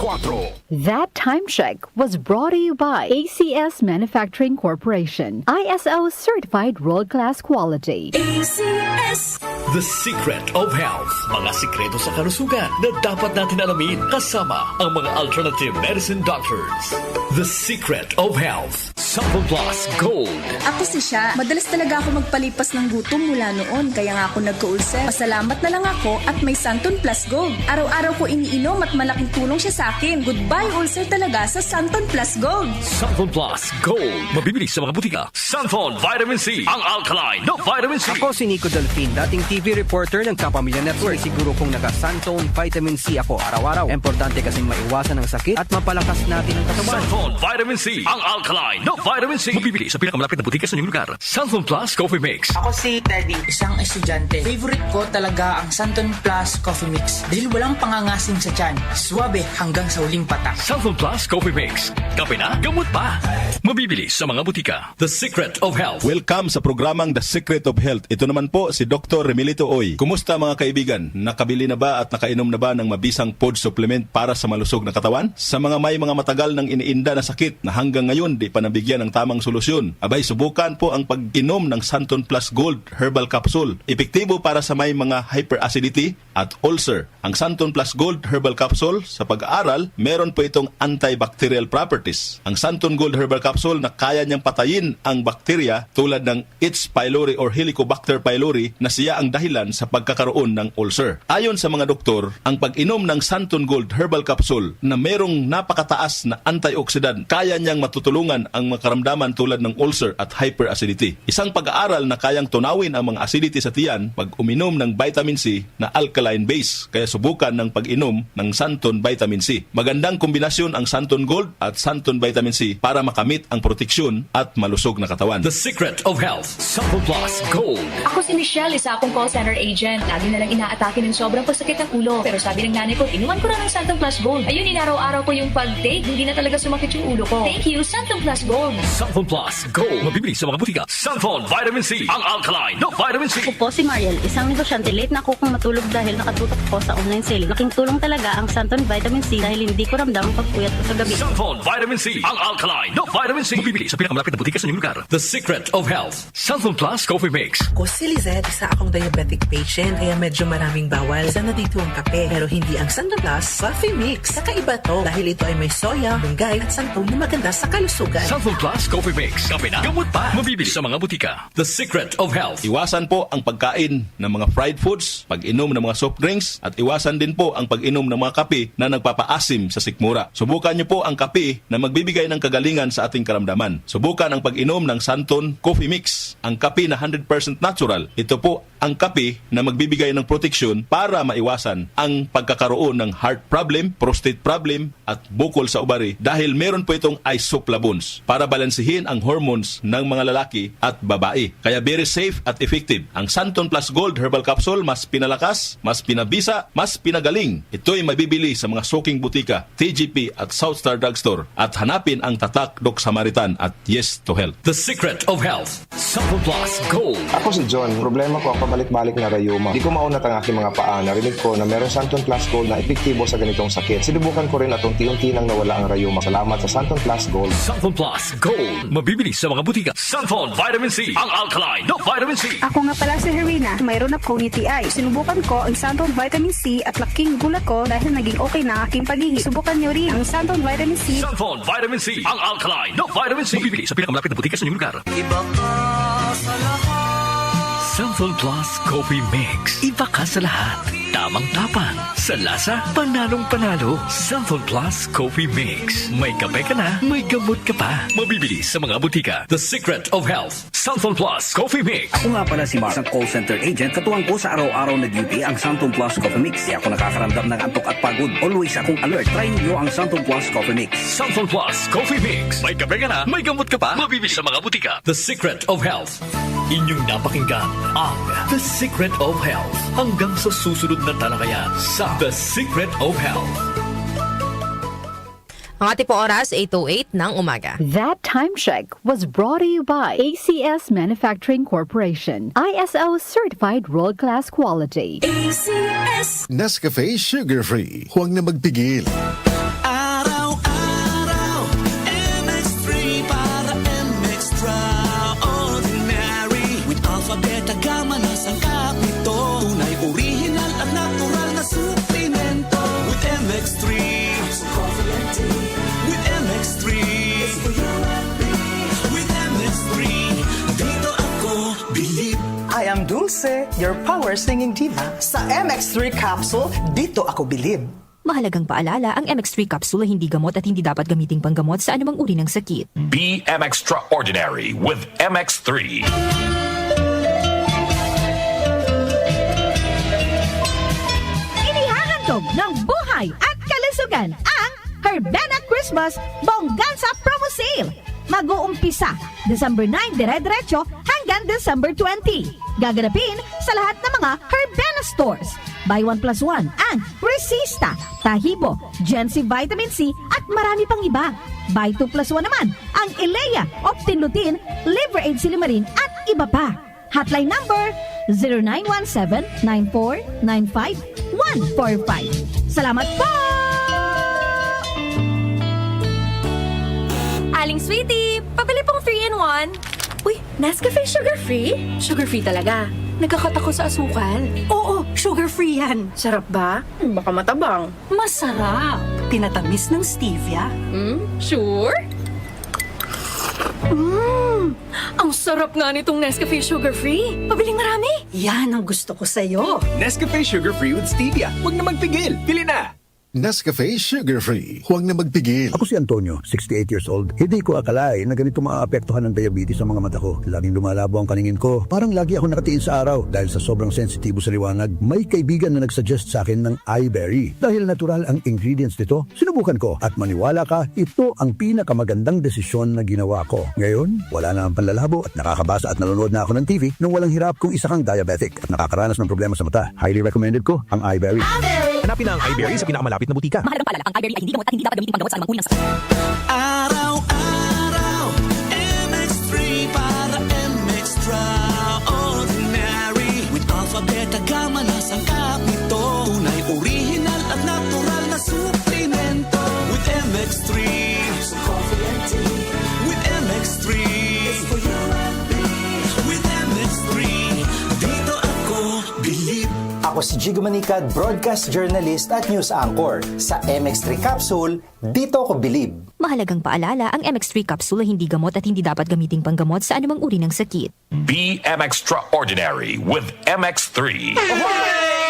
That time check was brought to you by ACS Manufacturing Corporation, ISO certified world-class quality. ACS. The Secret of Health. Mga sikreto sa kalusugan na dapat natin alamin kasama ang mga alternative medicine doctors. The Secret of Health. Sample Plus Gold. Ako si Sha. Madalas talaga ako magpalipas ng gutom mula noon, kaya nga ako nagka-ulcer. Pasalamat na lang ako at may Santon Plus Gold. Araw-araw ko iniinom at malaking tulong siya sa akin. Goodbye ulcer talaga sa Santon Plus Gold. Santon Plus Gold. Mabibili sa mga butika. Santon Vitamin C. Ang alkaline no vitamin C. Ako si Nico Delfin, dating TV reporter ng Kapamilya Network. Siguro kung naka-Santon Vitamin C ako araw-araw. Importante kasing maiwasan ang sakit at mapalakas natin ang katawan. Santon Vitamin C. Ang alkaline no vitamin C. Mabibili sa pinakamalapit na butika sa inyong lugar. Santon Plus Coffee Mix. Ako si Teddy, isang estudyante. Favorite ko talaga ang Santon Plus Coffee Mix dahil walang pangangasim sa tiyan. Suwabe hanggang sa uling patak. Santon Plus Coffee Mix. Kape na, gamot pa. Mabibili sa mga butika. The Secret of Health. Welcome sa programang The Secret of Health. Ito naman po si Dr. Remilito Oy. Kumusta mga kaibigan? Nakabili na ba at nakainom na ba ng mabisang food supplement para sa malusog na katawan? Sa mga may mga matagal ng iniinda na sakit na hanggang ngayon di pa nabigyan ng tamang solusyon, abay subukan po ang pag-inom ng Santon Plus Gold Herbal Capsule. Epektibo para sa may mga hyperacidity at ulcer. Ang Santon Plus Gold Herbal Capsule, sa pag-aaral, meron po itong antibacterial properties. Ang Santon Gold Herbal Capsule na kaya niyang patayin ang bakterya tulad ng H. pylori or Helicobacter pylori na siya ang dahilan sa pagkakaroon ng ulcer. Ayon sa mga doktor, ang pag-inom ng Santon Gold Herbal Capsule na merong napakataas na antioxidant, kaya niyang matutulungan ang mga karamdaman tulad ng ulcer at hyperacidity. Isang pag-aaral na kayang tunawin ang mga acidity sa tiyan pag uminom ng vitamin C na alkaline base. Kaya subukan ng pag-inom ng Santon Vitamin C. Magandang kombinasyon ang Santon Gold at Santon Vitamin C para makamit ang proteksyon at malusog na katawan. The Secret of Health. Sample Plus Gold. Ako si Michelle, isa akong call center agent. Lagi na lang inaatake ng sobrang pagsakit ng ulo. Pero sabi ng nanay ko, inuman ko na ng Santon Plus Gold. Ayun, inaraw-araw ko yung pag-take. Hindi na talaga sumakit yung ulo ko. Thank you, Santon Plus Gold. Santon Plus Gold. Mabibili sa mga butika. Santon Vitamin C. Ang alkaline no vitamin C. Ako po si Mariel, isang negosyante. Late na ako kung matulog dahil nakatutok ko sa online selling. Laking tulong talaga ang Santon Vitamin C dahil hindi ko ramdam ang pagpuyat ko sa gabi. Santon Vitamin C. Ang alkaline no vitamin C. Mabibili sa pinakamalapit na butika sa inyong lugar. The Secret of Health. Santon Plus Coffee Mix. Ako si Lizette, isa akong diabetic patient kaya medyo maraming bawal. Isa na dito ang kape pero hindi ang Santon Plus Coffee Mix. Kakaiba to dahil ito ay may soya, bunggay at santol na maganda sa kalusugan. Santon Plus Coffee Mix. Kape na, gamot pa. Mabibili sa mga butika. The Secret of Health. Iwasan po ang pagkain ng mga fried foods, pag-inom ng mga soft drinks, at iwasan din po ang pag-inom ng mga kape na nagpapaasim sa sikmura. Subukan niyo po ang kape na magbibigay ng kagalingan sa ating karamdaman. Subukan ang pag-inom ng Santon Coffee Mix, ang kape na 100% natural. Ito po ang kape na magbibigay ng proteksyon para maiwasan ang pagkakaroon ng heart problem, prostate problem, at bukol sa ubari dahil meron po itong isoflavones para balansihin ang hormones ng mga lalaki at babae. Kaya very safe at effective. Ang Santon Plus Gold Herbal Capsule mas pinalakas, mas pinabisa, mas pinagaling. Ito'y mabibili sa mga suking butika, TGP at Southstar Drugstore at hanapin ang tatak Doc Samaritan at Yes to Health. The Secret of Health. Santon Plus Gold. Ako si John. Problema ko ang pabalik-balik na rayuma. Di ko maunat ang aking mga paa. Narinig ko na meron Santon Plus Gold na epektibo sa ganitong sakit. Sinubukan ko rin at unti-unti nang nawala ang rayuma. Salamat sa Santon Plus Gold. Santon Plus Gold. Mabibili sa mga butika. Santon Vitamin C. Ang alkaline no vitamin C. Ako nga pala si Herina. Mayroon akong UTI. Sinubukan ko ang Santon Vitamin C at laking gulat ko dahil naging okay na aking paghingi. Subukan niyo rin ang Santon Vitamin C. Santon Vitamin C. Ang alkaline no vitamin C. Mabibili sa pinakamalapit na butika sa inyong lugar. Iba ka sa lahat. Santon Plus Coffee Mix. Iba ka sa lahat. Tamang tapang. Sa lasa, panalong-panalo. Santon Plus Coffee Mix. May kape ka na, may gamot ka pa. Mabibili sa mga butika. The Secret of Health. Santon Plus Coffee Mix. Ako nga pala si Mark, isang call center agent. Katuwang ko sa araw-araw na duty ang Santon Plus Coffee Mix. Di ako nakakaramdam ng antok at pagod. Always akong alert. Try niyo ang Santon Plus Coffee Mix. Santon Plus Coffee Mix. May kape ka na, may gamot ka pa. Mabibili sa mga butika. The Secret of Health. Inyong napakinggan ang The Secret of Health. Hanggang sa susunod na talakayan sa The Secret of Health. Ang ating po oras, 8:08 ng umaga. That time check was brought to you by ACS Manufacturing Corporation, ISO certified world-class quality. ACS. Nescafe Sugar Free. Huwag na magpigil. Dulce, your power singing diva. Sa MX3 capsule, dito ako bilib. Mahalagang paalala, ang MX3 capsule ay hindi gamot at hindi dapat gamiting panggamot sa anumang uri ng sakit. Be extraordinary with MX3. Inihahandog ng buhay at kalusugan ang Herbena Christmas Bongganza Promo Sale. Mag-uumpisa December 9 dire-diretso hanggang December 20. Gaganapin sa lahat ng mga Herbena stores. Buy 1 plus 1 ang Resista, Tahibo, Gen-C Vitamin C at marami pang iba. Buy 2 plus 1 naman ang Ilea, Optin-Lutein, Liver Aid Silimarin at iba pa. Hotline number 0917-9495-145. Salamat po! Aling Sweetie, pabili pong 3-in-1. Uy, Nescafe sugar-free? Sugar-free talaga. Nagkakat ako sa asukal. Oo, sugar-free yan. Sarap ba? Baka matabang. Masarap. Tinatamis ng stevia. Sure? Ang sarap nga nitong Nescafe sugar-free. Pabiling marami. Yan ang gusto ko sa'yo. Nescafe Sugar-Free with Stevia. Huwag na magpigil. Pili na! Nescafe Sugar Free. Huwag na magpigil. Ako si Antonio, 68 years old. Hindi ko akalain na ganito maaapektuhan ng diabetes sa mga mata ko. Laging lumalabo ang paningin ko. Parang lagi ako nakatiin sa araw dahil sa sobrang sensitibo sa liwanag. May kaibigan na nagsuggest sa akin ng iBerry. Dahil natural ang ingredients nito, sinubukan ko at maniwala ka, ito ang pinakamagandang desisyon na ginawa ko. Ngayon, wala na ang panlalabo at nakakabasa at nanonood na ako ng TV nung walang hirap kung isa kang diabetic at nakakaranas ng problema sa mata. Highly recommended ko ang iBerry. Hanapin ang iBerry sa pinakamalapit na butika. Mahalagang paalala, ang iBerry ay hindi gamot at hindi dapat gamitin panggamot sa anumang uri ng sakit. Araw-araw, MX3 para MX-Traordinary. With Alpha, Beta, Gamma, lasang kapito. Tunay, original at natural na suplemento. With MX3, so coffee and tea. With MX3, it's for you and me. With MX3, dito ako bilib. Ako si Jigo Manicad, broadcast journalist at news anchor. Sa MX3 Capsule, dito ako bilib. Mahalagang paalala, ang MX3 capsule ay hindi gamot at hindi dapat gamiting panggamot sa anumang uri ng sakit. Be extraordinary with MX3.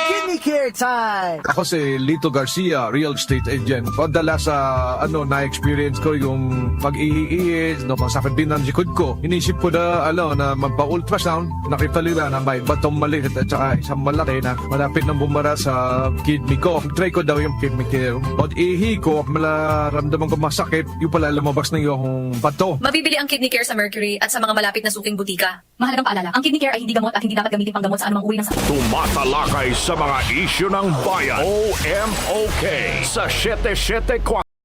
Kidney Care time! Ako si Lito Garcia, real estate agent. Padala sa na-experience ko yung pag-iiis, masakit din ang likod ko. Inisip ko na, na magpa-ultrasound. Nakita nila na may batong maliit at saka isang malaki na malapit na bumara sa kidney ko. Try ko daw yung kidney care. Pag-ihi ko, malaramdaman ko masakit, yung pala lumabas na yung bato. Mabibili ang Kidney Care sa Mercury at sa mga malapit na suking butika. Mahalagang paalala, ang Kidney Care ay hindi gamot at hindi dapat gamitin panggamot sa anumang uri ng sakit. Tumatalakay sa mga isyu ng bayan. OMOK sa 7745